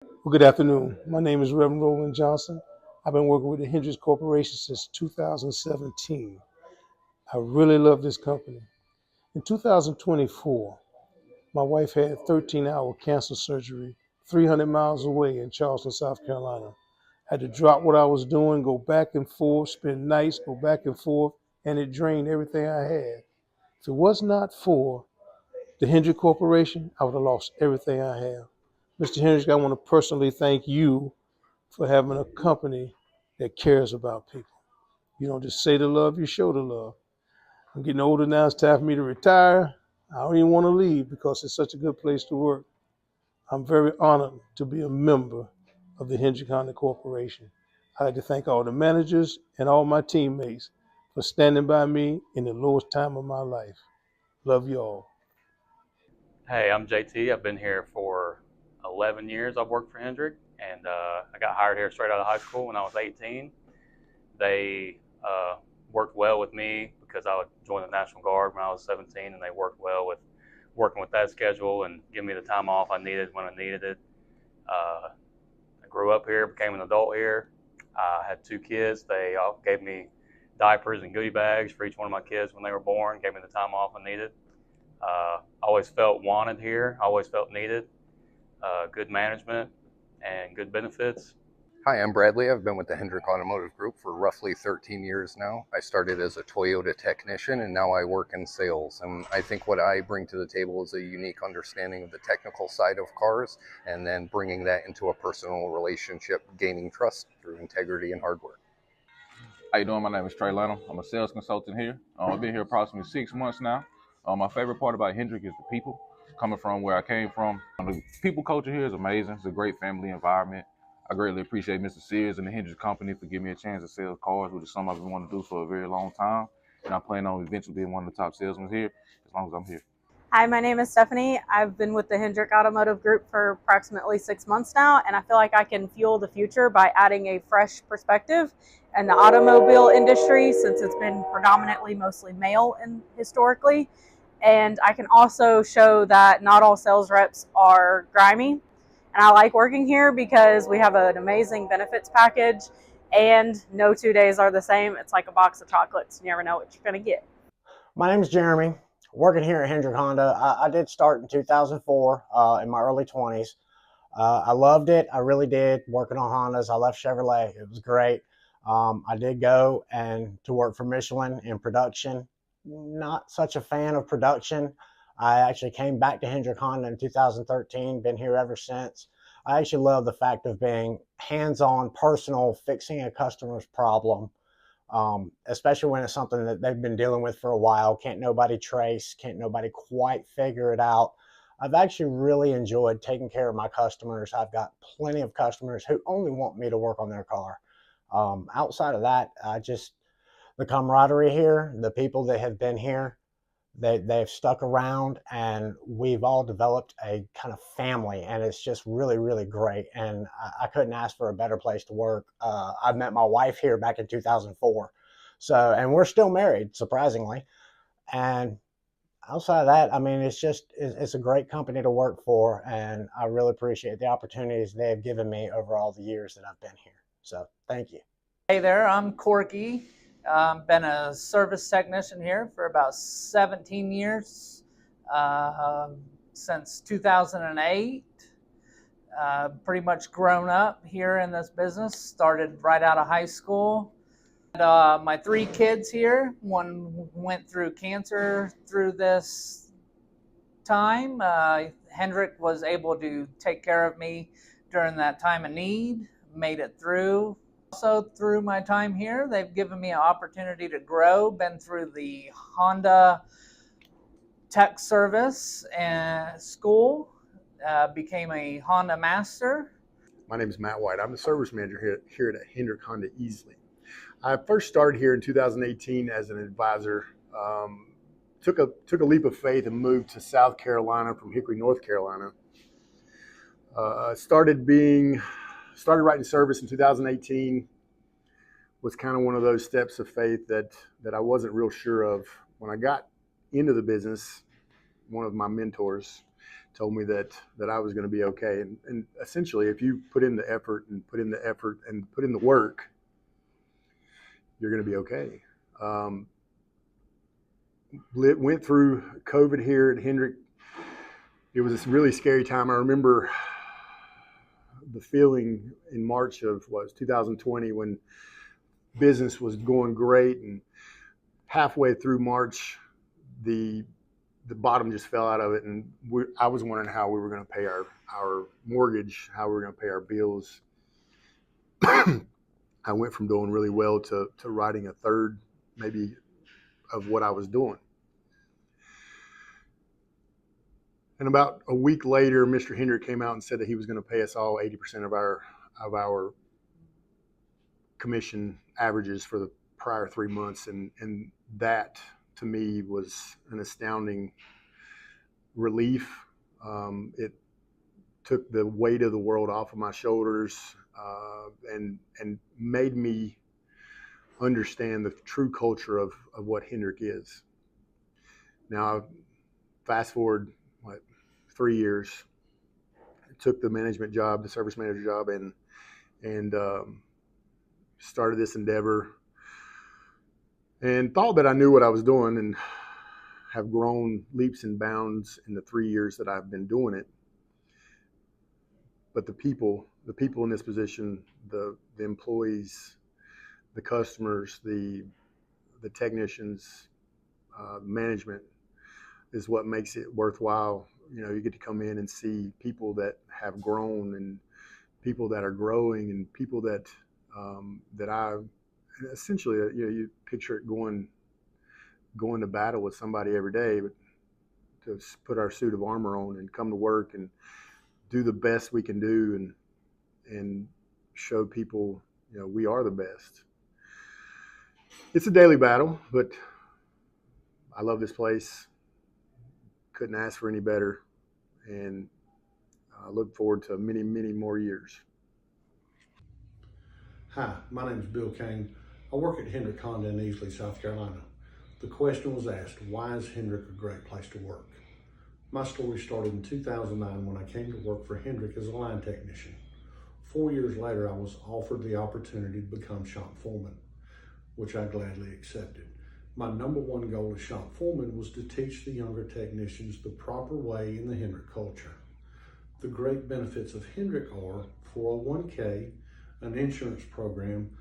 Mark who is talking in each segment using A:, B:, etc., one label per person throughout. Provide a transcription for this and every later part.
A: Well, good afternoon. My name is Reverend Roland Johnson. I've been working with the Hendrick Corporation since 2017. I really love this company. In 2024, my wife had 13-hour cancer surgery 300 miles away in Charleston, South Carolina. I had to drop what I was doing, go back and forth, spend nights, go back and forth, and it drained everything I had. If it was not for the Hendrick Corporation, I would have lost everything I have. Mr. Hendrick, I want to personally thank you for having a company that cares about people. You don't just say the love, you show the love. I'm getting older now. It's time for me to retire. I don't even want to leave because it's such a good place to work. I'm very honored to be a member of the Hendrick Honda Corporation. I'd like to thank all the managers and all my teammates for standing by me in the lowest time of my life. Love you all.
B: Hey, I'm JT. I've been here for 11 years. I've worked for Hendrick, and I got hired here straight out of high school when I was 18. They worked well with me because I would join the National Guard when I was 17, and they worked well with working with that schedule and giving me the time off I needed when I needed it. I grew up here, became an adult here. I had two kids. They all gave me diapers and goodie bags for each one of my kids when they were born, gave me the time off I needed. Always felt wanted here, always felt needed, good management and good benefits.
C: Hi, I'm Bradley. I've been with the Hendrick Automotive Group for roughly 13 years now. I started as a Toyota technician and now I work in sales. And I think what I bring to the table is a unique understanding of the technical side of cars and then bringing that into a personal relationship, gaining trust through integrity and hard work.
D: How you doing? My name is Trey Lanham. I'm a sales consultant here. I've been here approximately 6 months now. My favorite part about Hendrick is the people. Coming from where I came from, the people culture here is amazing. It's a great family environment. I greatly appreciate Mr. Sears and the Hendrick Company for giving me a chance to sell cars, which is something I've been wanting to do for a very long time. And I plan on eventually being one of the top salesmen here as long as I'm here.
E: Hi, my name is Stephanie. I've been with the Hendrick Automotive Group for approximately 6 months now, and I feel like I can fuel the future by adding a fresh perspective in the automobile industry since it's been predominantly mostly male historically. And I can also show that not all sales reps are grimy. And I like working here because we have an amazing benefits package and no 2 days are the same. It's like a box of chocolates. You never know what you're going to get.
F: My name is Jeremy. Working here at Hendrick Honda. I did start in 2004 in my early 20s. I loved it. I really did. Working on Hondas. I left Chevrolet. It was great. I did go and to work for Michelin in production. Not such a fan of production. I actually came back to Hendrick Honda in 2013. Been here ever since. I actually love the fact of being hands-on, personal, fixing a customer's problem. Especially when it's something that they've been dealing with for a while. Can't nobody trace, can't nobody quite figure it out. I've actually really enjoyed taking care of my customers. I've got plenty of customers who only want me to work on their car. Outside of that, the camaraderie here, the people that have been here, they've stuck around and we've all developed a kind of family and it's just really, really great. And I couldn't ask for a better place to work. I met my wife here back in 2004. And we're still married, surprisingly. And outside of that, I mean, it's a great company to work for. And I really appreciate the opportunities they've given me over all the years that I've been here. So thank you.
G: Hey there, I'm Corky. Been a service technician here for about 17 years, since 2008. Pretty much grown up here in this business, started right out of high school. And, my three kids here, one went through cancer through this time. Hendrick was able to take care of me during that time of need, made it through. Also, through my time here, they've given me an opportunity to grow, been through the Honda Tech Service and school, became a Honda Master.
H: My name is Matt White. I'm the service manager here at Hendrick Honda Easley. I first started here in 2018 as an advisor. Took a leap of faith and moved to South Carolina from Hickory, North Carolina. Started writing service in 2018. Was kind of one of those steps of faith that I wasn't real sure of. When I got into the business, one of my mentors told me that I was going to be okay. And essentially, if you put in the effort and put in the work, you're going to be okay. Went through COVID here at Hendrick. It was a really scary time. I remember the feeling in March of 2020 when business was going great, and halfway through March, the bottom just fell out of it, and I was wondering how we were going to pay our mortgage, how we were going to pay our bills. I went from doing really well to writing a third, maybe, of what I was doing. And about a week later, Mr. Hendrick came out and said that he was going to pay us all 80% of our commission averages for the prior 3 months, and that to me was an astounding relief. It took the weight of the world off of my shoulders, and made me understand the true culture of what Hendrick is. Now, fast forward 3 years, I took the management job, the service manager job, and started this endeavor, and thought that I knew what I was doing, and have grown leaps and bounds in the 3 years that I've been doing it. But the people in this position, the employees, the customers, the technicians, management, is what makes it worthwhile. You know, you get to come in and see people that have grown, and people that are growing, and people that essentially, you know, you picture it going to battle with somebody every day, but to put our suit of armor on and come to work and do the best we can do, and show people, you know, we are the best. It's a daily battle, but I love this place. Couldn't ask for any better, and I look forward to many, many more years.
I: Hi, my name is Bill Kane. I work at Hendrick Honda in Easley, South Carolina. The question was asked, why is Hendrick a great place to work? My story started in 2009 when I came to work for Hendrick as a line technician. 4 years later, I was offered the opportunity to become shop foreman, which I gladly accepted. My number one goal as shop foreman was to teach the younger technicians the proper way in the Hendrick culture. The great benefits of Hendrick are 401k, an insurance program,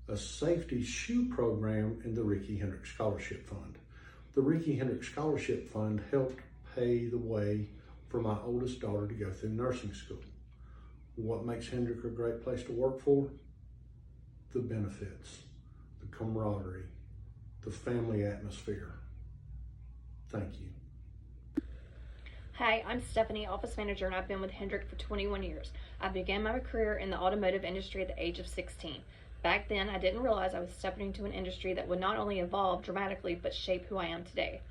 I: a safety shoe program, and the Ricky Hendrick Scholarship Fund. The Ricky Hendrick Scholarship Fund helped pay the way for my oldest daughter to go through nursing school. What makes Hendrick a great place to work for? The benefits, the camaraderie, the family atmosphere. Thank you.
J: Hi, I'm Stephanie, office manager, and I've been with Hendrick for 21 years. I began my career in the automotive industry at the age of 16. Back then, I didn't realize I was stepping into an industry that would not only evolve dramatically, but shape who I am today.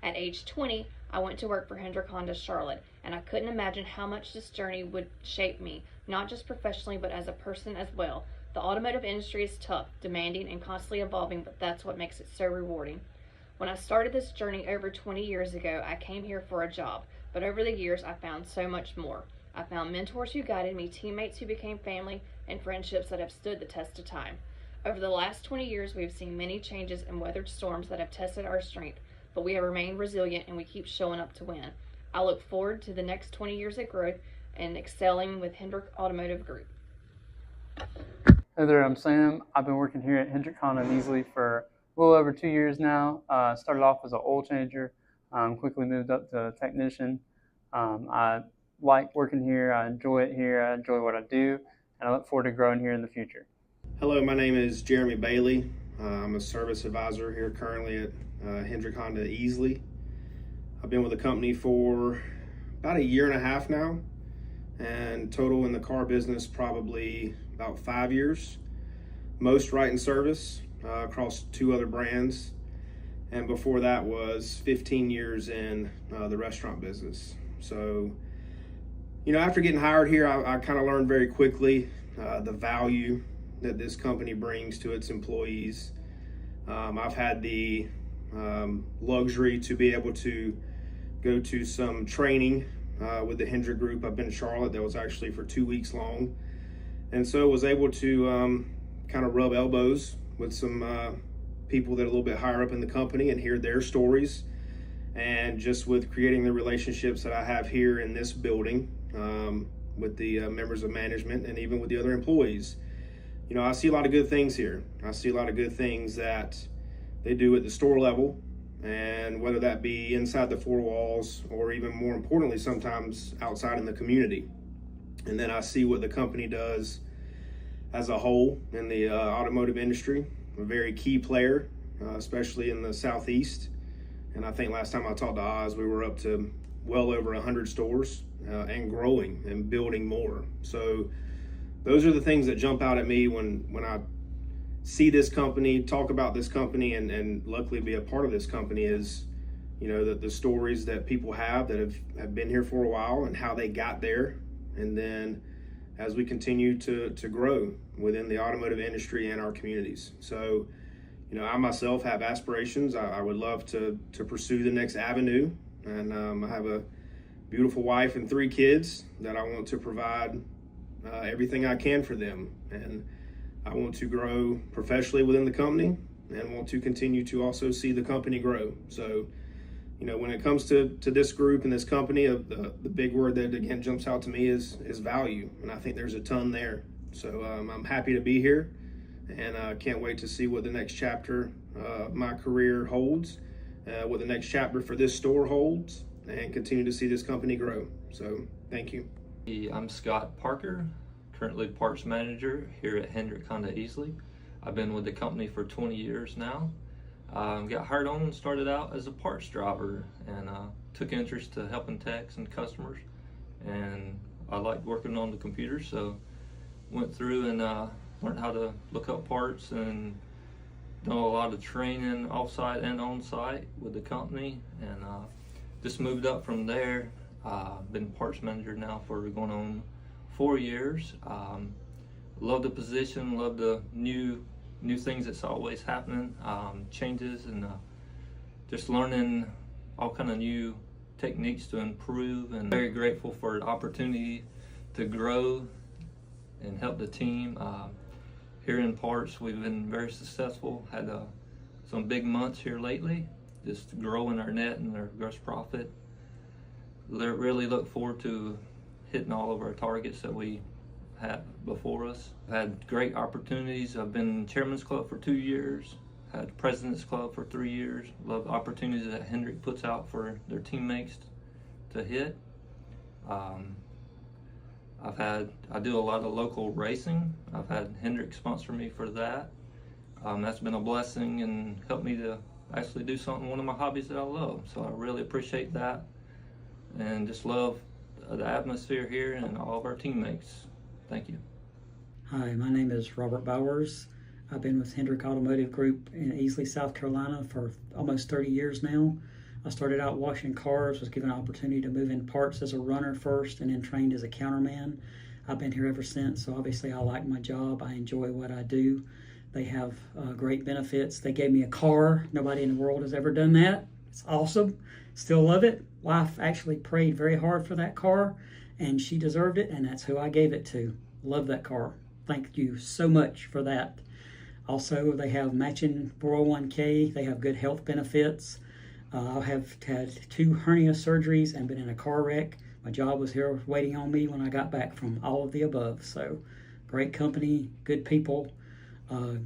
J: At age 20, I went to work for Hendrick Honda Charlotte, and I couldn't imagine how much this journey would shape me, not just professionally, but as a person as well. The automotive industry is tough, demanding, and constantly evolving, but that's what makes it so rewarding. When I started this journey over 20 years ago, I came here for a job, but over the years, I found so much more. I found mentors who guided me, teammates who became family, and friendships that have stood the test of time. Over the last 20 years, we have seen many changes and weathered storms that have tested our strength, but we have remained resilient and we keep showing up to win. I look forward to the next 20 years of growth and excelling with Hendrick Automotive Group.
K: Hey there, I'm Sam. I've been working here at Hendrick Honda in Easley for a little over 2 years now. Started off as an oil changer, quickly moved up to a technician. I like working here, I enjoy it here, I enjoy what I do, and I look forward to growing here in the future.
L: Hello, my name is Jeremy Bailey. I'm a service advisor here currently at Hendrick Honda Easley. I've been with the company for about 1.5 years now, and total in the car business probably about 5 years. Most right in service across 2 other brands, and before that was 15 years in the restaurant business. So, you know, after getting hired here, I kind of learned very quickly the value that this company brings to its employees. I've had the luxury to be able to go to some training with the Hendrick Group up in Charlotte that was actually for 2 weeks long. And so was able to kind of rub elbows with some people that are a little bit higher up in the company and hear their stories. And just with creating the relationships that I have here in this building with the members of management and even with the other employees, you know, I see a lot of good things here. I see a lot of good things that they do at the store level, and whether that be inside the four walls or even more importantly, sometimes outside in the community. And then I see what the company does as a whole in the automotive industry, a very key player, especially in the Southeast. And I think last time I talked to Oz, we were up to well over 100 stores and growing and building more. So those are the things that jump out at me when I see this company, talk about this company, and luckily be a part of this company is, you know, the stories that people have that have been here for a while and how they got there. And then as we continue to grow within the automotive industry and our communities. So, you know, I myself have aspirations. I would love to pursue the next avenue. And I have a beautiful wife and 3 kids that I want to provide everything I can for them. And I want to grow professionally within the company and want to continue to also see the company grow. So, you know, when it comes to this group and this company, the big word that again jumps out to me is value. And I think there's a ton there. So I'm happy to be here, and can't wait to see what the next chapter of my career holds, what the next chapter for this store holds, and continue to see this company grow. So thank you.
M: I'm Scott Parker, currently parts manager here at Hendrick Honda Easley. I've been with the company for 20 years now. Got hired on and started out as a parts driver, and took interest to helping techs and customers, and I liked working on the computer, so went through and learned how to look up parts and done a lot of training off-site and on-site with the company, and just moved up from there. Been parts manager now for going on 4 years. Love the position, love the new things that's always happening, changes, and just learning all kind of new techniques to improve, and very grateful for the opportunity to grow and help the team. Here in parts, we've been very successful, had some big months here lately, just growing our net and our gross profit. Really look forward to hitting all of our targets that we have before us. I've had great opportunities. I've been Chairman's Club for 2 years, had President's Club for 3 years. Love the opportunities that Hendrick puts out for their teammates to hit. I do a lot of local racing. I've had Hendrick sponsor me for that. That's been a blessing and helped me to actually do one of my hobbies that I love. So I really appreciate that, and just love the atmosphere here and all of our teammates. Thank you.
N: Hi, my name is Robert Bowers. I've been with Hendrick Automotive Group in Easley, South Carolina for almost 30 years now. I started out washing cars, was given an opportunity to move in parts as a runner first, and then trained as a counterman. I've been here ever since, so obviously I like my job. I enjoy what I do. They have great benefits. They gave me a car. Nobody in the world has ever done that. It's awesome. Still love it. Wife actually prayed very hard for that car, and she deserved it, and that's who I gave it to. Love that car. Thank you so much for that. Also, they have matching 401k. They have good health benefits. I have had 2 hernia surgeries and been in a car wreck. My job was here waiting on me when I got back from all of the above. So, great company, good people,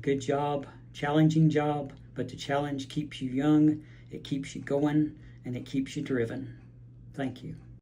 N: good job, challenging job, but the challenge keeps you young, it keeps you going, and it keeps you driven. Thank you.